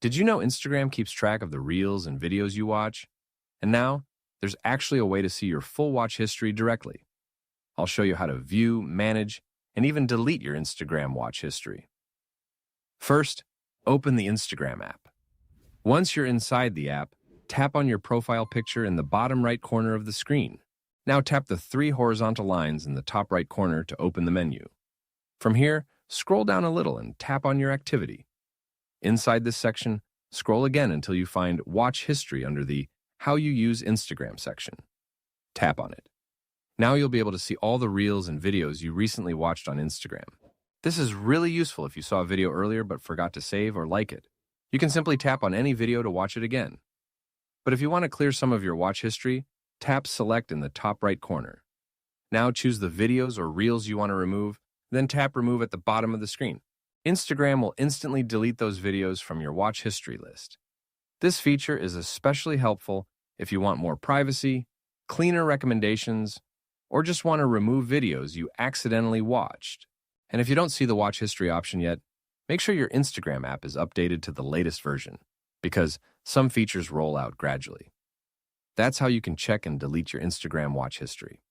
Did you know Instagram keeps track of the reels and videos you watch? And now, there's actually a way to see your full watch history directly. I'll show you how to view, manage, and even delete your Instagram watch history. First, open the Instagram app. Once you're inside the app, tap on your profile picture in the bottom right corner of the screen. Now tap the three horizontal lines in the top right corner to open the menu. From here, scroll down a little and tap on your activity. Inside this section, scroll again until you find Watch History under the How You Use Instagram section. Tap on it. Now you'll be able to see all the reels and videos you recently watched on Instagram. This is really useful if you saw a video earlier but forgot to save or like it. You can simply tap on any video to watch it again. But if you want to clear some of your watch history, tap Select in the top right corner. Now choose the videos or reels you want to remove, then tap Remove at the bottom of the screen. Instagram will instantly delete those videos from your watch history list. This feature is especially helpful if you want more privacy, cleaner recommendations, or just want to remove videos you accidentally watched. And if you don't see the watch history option yet, make sure your Instagram app is updated to the latest version, because some features roll out gradually. That's how you can check and delete your Instagram watch history.